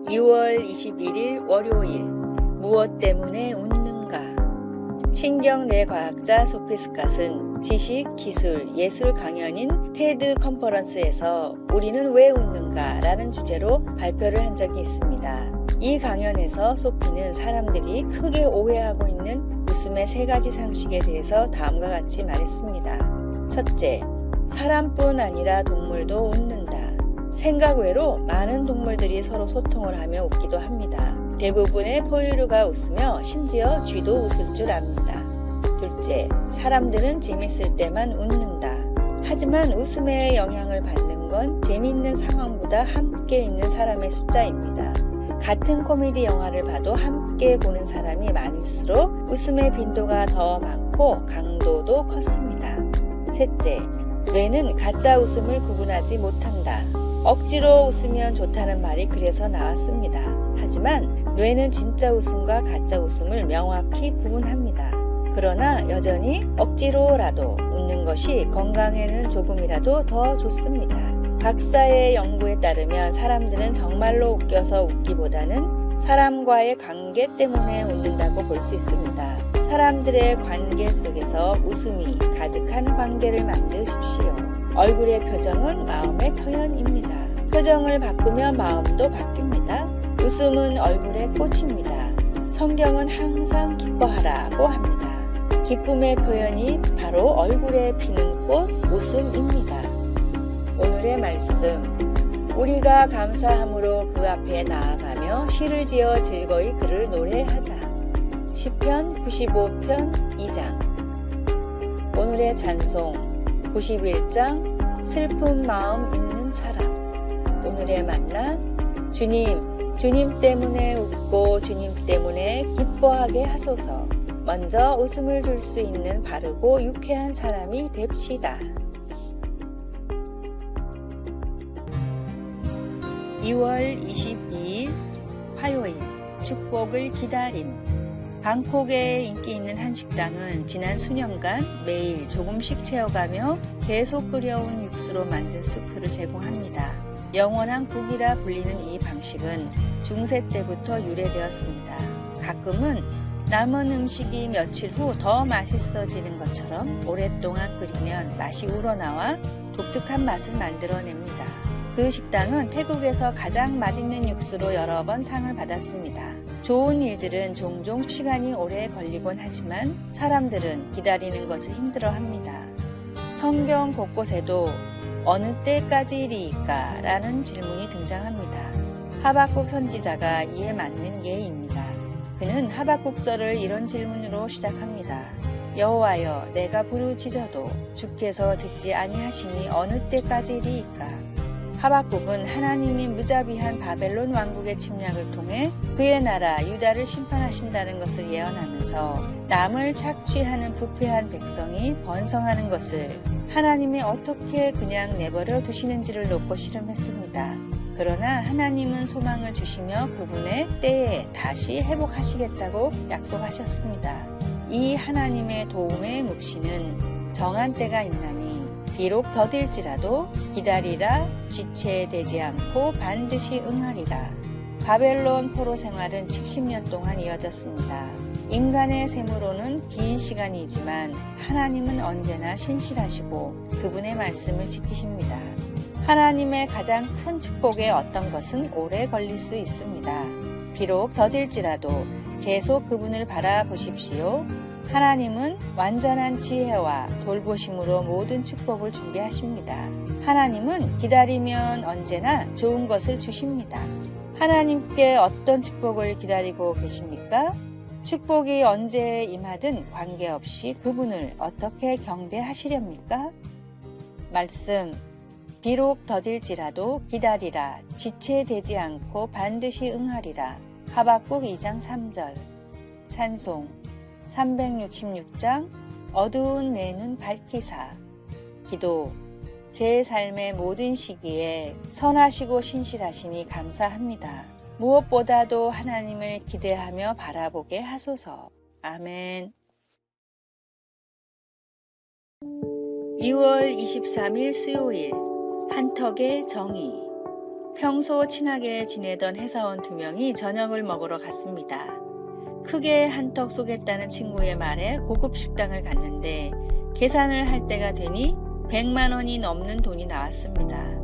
2월 21일 월요일. 무엇 때문에 웃는가? 신경내과학자 소피 스캇은 지식, 기술, 예술 강연인 테드 컨퍼런스에서 우리는 왜 웃는가? 라는 주제로 발표를 한 적이 있습니다. 이 강연에서 소피는 사람들이 크게 오해하고 있는 웃음의 3가지 상식에 대해서 다음과 같이 말했습니다. 첫째, 사람뿐 아니라 동물도 웃는다. 생각 외로 많은 동물들이 서로 소통을 하며 웃기도 합니다. 대부분의 포유류가 웃으며 심지어 쥐도 웃을 줄 압니다. 둘째, 사람들은 재밌을 때만 웃는다. 하지만 웃음의 영향을 받는 건 재미있는 상황보다 함께 있는 사람의 숫자입니다. 같은 코미디 영화를 봐도 함께 보는 사람이 많을수록 웃음의 빈도가 더 많고 강도도 컸습니다. 셋째, 뇌는 가짜 웃음을 구분하지 못한다. 억지로 웃으면 좋다는 말이 그래서 나왔습니다. 하지만 뇌는 진짜 웃음과 가짜 웃음을 명확히 구분합니다. 그러나 여전히 억지로라도 웃는 것이 건강에는 조금이라도 더 좋습니다. 박사의 연구에 따르면 사람들은 정말로 웃겨서 웃기보다는 사람과의 관계 때문에 웃는다고 볼 수 있습니다. 사람들의 관계 속에서 웃음이 가득한 관계를 만드십시오. 얼굴의 표정은 마음의 표현입니다. 표정을 바꾸면 마음도 바뀝니다. 웃음은 얼굴의 꽃입니다. 성경은 항상 기뻐하라고 합니다. 기쁨의 표현이 바로 얼굴에 피는 꽃, 웃음입니다. 오늘의 말씀. 우리가 감사함으로 그 앞에 나아가며 시를 지어 즐거이 그를 노래하자. 시편 95편 2장. 오늘의 찬송 91장 슬픈 마음 있는 사람. 오늘의 만나 주님 때문에 웃고 주님 때문에 기뻐하게 하소서. 먼저 웃음을 줄 수 있는 바르고 유쾌한 사람이 됩시다. 2월 22일 화요일. 축복을 기다림. 방콕에 인기 있는 한식당은 지난 수년간 매일 조금씩 채워가며 계속 끓여온 육수로 만든 수프를 제공합니다. 영원한 국이라 불리는 이 방식은 중세 때부터 유래되었습니다. 가끔은 남은 음식이 며칠 후 더 맛있어지는 것처럼 오랫동안 끓이면 맛이 우러나와 독특한 맛을 만들어냅니다. 그 식당은 태국에서 가장 맛있는 육수로 여러 번 상을 받았습니다. 좋은 일들은 종종 시간이 오래 걸리곤 하지만 사람들은 기다리는 것을 힘들어합니다. 성경 곳곳에도 어느 때까지리이까? 라는 질문이 등장합니다. 하박국 선지자가 이에 맞는 예입니다. 그는 하박국서를 이런 질문으로 시작합니다. 여호와여, 내가 부르짖어도 주께서 듣지 아니하시니 어느 때까지리이까? 하박국은 하나님이 무자비한 바벨론 왕국의 침략을 통해 그의 나라 유다를 심판하신다는 것을 예언하면서 남을 착취하는 부패한 백성이 번성하는 것을 하나님이 어떻게 그냥 내버려 두시는지를 놓고 씨름했습니다. 그러나 하나님은 소망을 주시며 그분의 때에 다시 회복하시겠다고 약속하셨습니다. 이 하나님의 도움의 묵시는 정한 때가 있나니 비록 더딜지라도 기다리라. 지체되지 않고 반드시 응하리라. 바벨론 포로 생활은 70년 동안 이어졌습니다. 인간의 셈으로는 긴 시간이지만 하나님은 언제나 신실하시고 그분의 말씀을 지키십니다. 하나님의 가장 큰 축복에 어떤 것은 오래 걸릴 수 있습니다. 비록 더딜지라도 계속 그분을 바라보십시오. 하나님은 완전한 지혜와 돌보심으로 모든 축복을 준비하십니다. 하나님은 기다리면 언제나 좋은 것을 주십니다. 하나님께 어떤 축복을 기다리고 계십니까? 축복이 언제 임하든 관계없이 그분을 어떻게 경배하시렵니까? 말씀. 비록 더딜지라도 기다리라. 지체되지 않고 반드시 응하리라. 하박국 2장 3절. 찬송 366장 어두운 내 눈 밝히사. 기도. 제 삶의 모든 시기에 선하시고 신실하시니 감사합니다. 무엇보다도 하나님을 기대하며 바라보게 하소서. 아멘. 2월 23일 수요일. 한턱의 정의. 평소 친하게 지내던 회사원 2명이 저녁을 먹으러 갔습니다. 크게 한턱 쏘겠다는 친구의 말에 고급 식당을 갔는데 계산을 할 때가 되니 100만 원이 넘는 돈이 나왔습니다.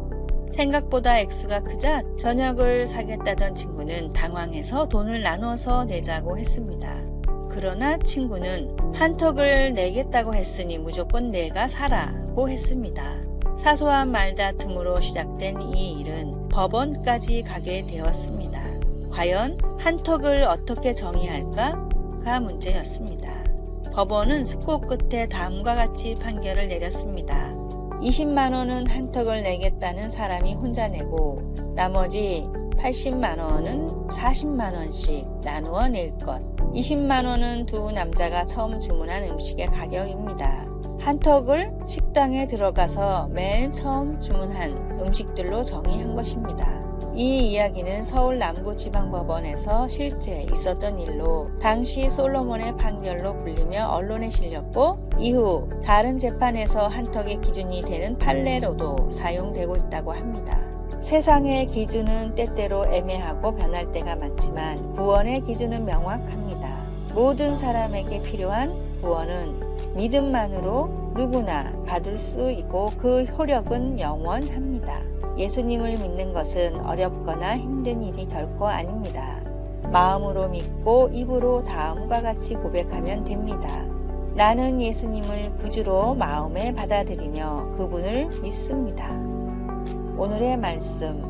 생각보다 액수가 크자 저녁을 사겠다던 친구는 당황해서 돈을 나눠서 내자고 했습니다. 그러나 친구는 한턱을 내겠다고 했으니 무조건 내가 사라고 했습니다. 사소한 말다툼으로 시작된 이 일은 법원까지 가게 되었습니다. 과연 한턱을 어떻게 정의할까가 문제였습니다. 법원은 숙고 끝에 다음과 같이 판결을 내렸습니다. 20만 원은 한턱을 내겠다는 사람이 혼자 내고 나머지 80만 원은 40만 원씩 나누어 낼 것. 20만 원은 두 남자가 처음 주문한 음식의 가격입니다. 한턱을 식당에 들어가서 맨 처음 주문한 음식들로 정의한 것입니다. 이 이야기는 서울 남부지방법원에서 실제 있었던 일로 당시 솔로몬의 판결로 불리며 언론에 실렸고 이후 다른 재판에서 한턱의 기준이 되는 판례로도 사용되고 있다고 합니다. 세상의 기준은 때때로 애매하고 변할 때가 많지만 구원의 기준은 명확합니다. 모든 사람에게 필요한 구원은 믿음만으로 누구나 받을 수 있고 그 효력은 영원합니다. 예수님을 믿는 것은 어렵거나 힘든 일이 결코 아닙니다. 마음으로 믿고 입으로 다음과 같이 고백하면 됩니다. 나는 예수님을 구주로 마음에 받아들이며 그분을 믿습니다. 오늘의 말씀,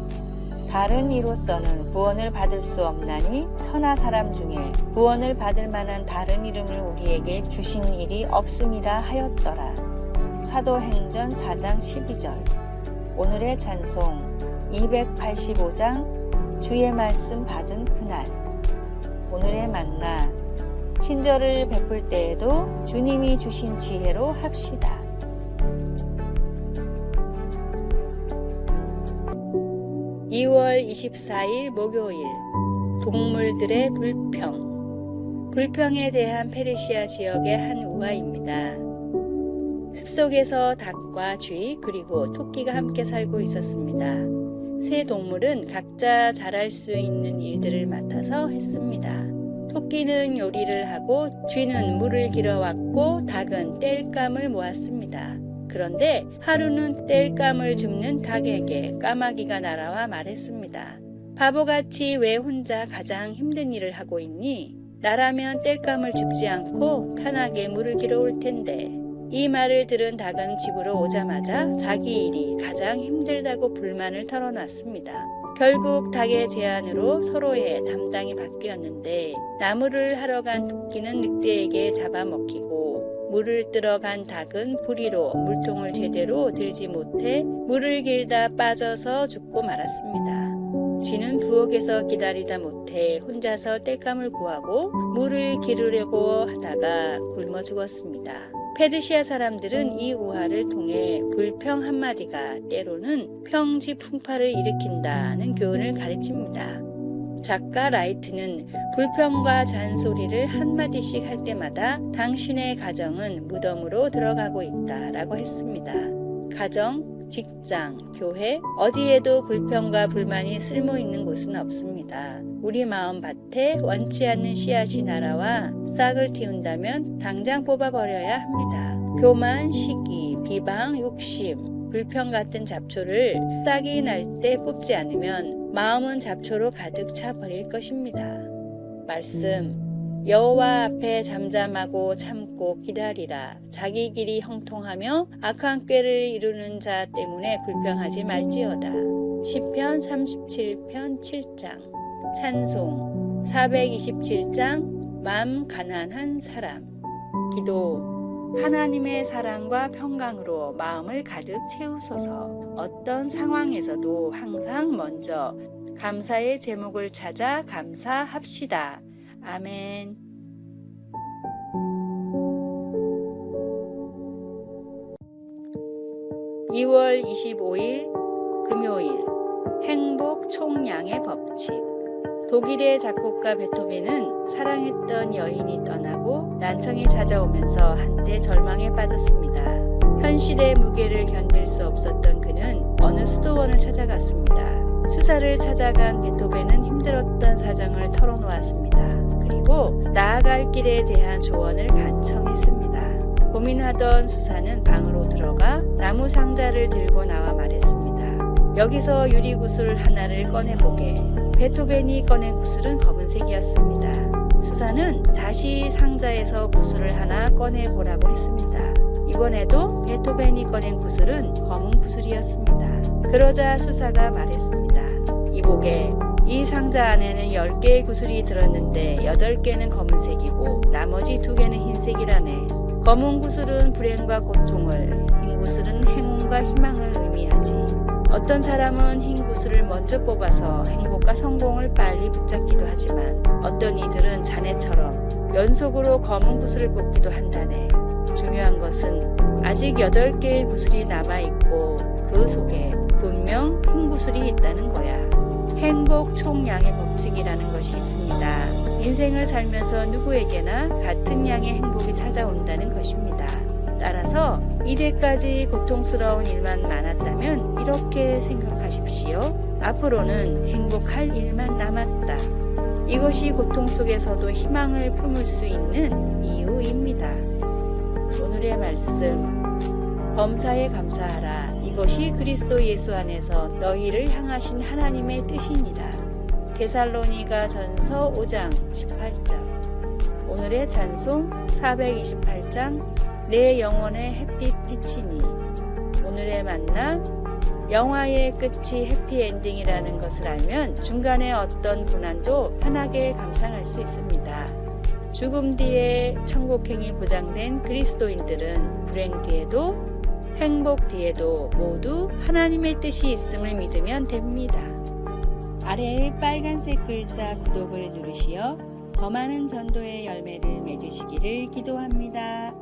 다른 이로서는 구원을 받을 수 없나니 천하 사람 중에 구원을 받을 만한 다른 이름을 우리에게 주신 일이 없음이라 하였더라. 사도행전 4장 12절. 오늘의 찬송 285장 주의 말씀 받은 그날. 오늘의 만나 친절을 베풀 때에도 주님이 주신 지혜로 합시다. 2월 24일 목요일 동물들의 불평. 불평에 대한 페르시아 지역의 한 우화입니다. 숲속에서 닭과 쥐 그리고 토끼가 함께 살고 있었습니다. 세 동물은 각자 잘할 수 있는 일들을 맡아서 했습니다. 토끼는 요리를 하고 쥐는 물을 길어왔고 닭은 땔감을 모았습니다. 그런데 하루는 땔감을 줍는 닭에게 까마귀가 날아와 말했습니다. 바보같이 왜 혼자 가장 힘든 일을 하고 있니? 나라면 땔감을 줍지 않고 편하게 물을 길어올 텐데. 이 말을 들은 닭은 집으로 오자마자 자기 일이 가장 힘들다고 불만을 털어놨습니다. 결국 닭의 제안으로 서로의 담당이 바뀌었는데 나무를 하러 간 토끼는 늑대에게 잡아먹히고 물을 뜨러 간 닭은 부리로 물통을 제대로 들지 못해 물을 길다 빠져서 죽고 말았습니다. 쥐는 부엌에서 기다리다 못해 혼자서 땔감을 구하고 물을 기르려고 하다가 굶어 죽었습니다. 페르시아 사람들은 이 우화를 통해 불평 한마디가 때로는 평지풍파를 일으킨다는 교훈을 가르칩니다. 작가 라이트는 불평과 잔소리를 한마디씩 할 때마다 당신의 가정은 무덤으로 들어가고 있다라고 했습니다. 가정, 직장, 교회, 어디에도 불평과 불만이 쓸모 있는 곳은 없습니다. 우리 마음밭에 원치 않는 씨앗이 날아와 싹을 틔운다면 당장 뽑아버려야 합니다. 교만, 시기, 비방, 욕심, 불평 같은 잡초를 싹이 날 때 뽑지 않으면 마음은 잡초로 가득 차 버릴 것입니다. 말씀, 여호와 앞에 잠잠하고 참고 기다리라. 자기 길이 형통하며 악한 꾀를 이루는 자 때문에 불평하지 말지어다. 시편 37편 7장. 찬송 427장 맘 가난한 사람. 기도, 하나님의 사랑과 평강으로 마음을 가득 채우소서. 어떤 상황에서도 항상 먼저 감사의 제목을 찾아 감사합시다. 아멘. (2월 25일) 금요일 행복 총량의 법칙. 독일의 작곡가 베토벤은 사랑했던 여인이 떠나고 난청이 찾아오면서 한때 절망에 빠졌습니다. 현실의 무게를 견딜 수 없었던 그는 어느 수도원을 찾아갔습니다. 수사를 찾아간 베토벤은 힘들었던 사정을 털어놓았습니다. 그리고 나아갈 길에 대한 조언을 간청했습니다. 고민하던 수사는 방으로 들어가 나무 상자를 들고 나와 말했습니다. 여기서 유리구슬 하나를 꺼내보게. 베토벤이 꺼낸 구슬은 검은색이었습니다. 수사는 다시 상자에서 구슬을 하나 꺼내보라고 했습니다. 이번에도 베토벤이 꺼낸 구슬은 검은 구슬이었습니다. 그러자 수사가 말했습니다. 이보게, 이 상자 안에는 10개의 구슬이 들었는데 8개는 검은색이고 나머지 2개는 흰색이라네. 검은 구슬은 불행과 고통을, 흰 구슬은 행운과 희망을 의미하지. 어떤 사람은 흰 구슬을 먼저 뽑아서 행복과 성공을 빨리 붙잡기도 하지만 어떤 이들은 자네처럼 연속으로 검은 구슬을 뽑기도 한다네. 중요한 것은 아직 8개의 구슬이 남아있고 그 속에 분명 흰 구슬이 있다는 거야. 행복 총량의 법칙이라는 것이 있습니다. 인생을 살면서 누구에게나 같은 양의 행복이 찾아온다는 것입니다. 따라서 이제까지 고통스러운 일만 많았다면 이렇게 생각하십시오. 앞으로는 행복할 일만 남았다. 이것이 고통 속에서도 희망을 품을 수 있는 이유입니다. 오늘의 말씀, 범사에 감사하라. 이것이 그리스도 예수 안에서 너희를 향하신 하나님의 뜻이니라. 데살로니가 전서 5장 18절. 오늘의 찬송 428장 내 영혼의 햇빛 비치니. 오늘의 만남, 영화의 끝이 해피엔딩이라는 것을 알면 중간에 어떤 고난도 편하게 감상할 수 있습니다. 죽음 뒤에 천국행이 보장된 그리스도인들은 불행 뒤에도 행복 뒤에도 모두 하나님의 뜻이 있음을 믿으면 됩니다. 아래의 빨간색 글자 구독을 누르시어 더 많은 전도의 열매를 맺으시기를 기도합니다.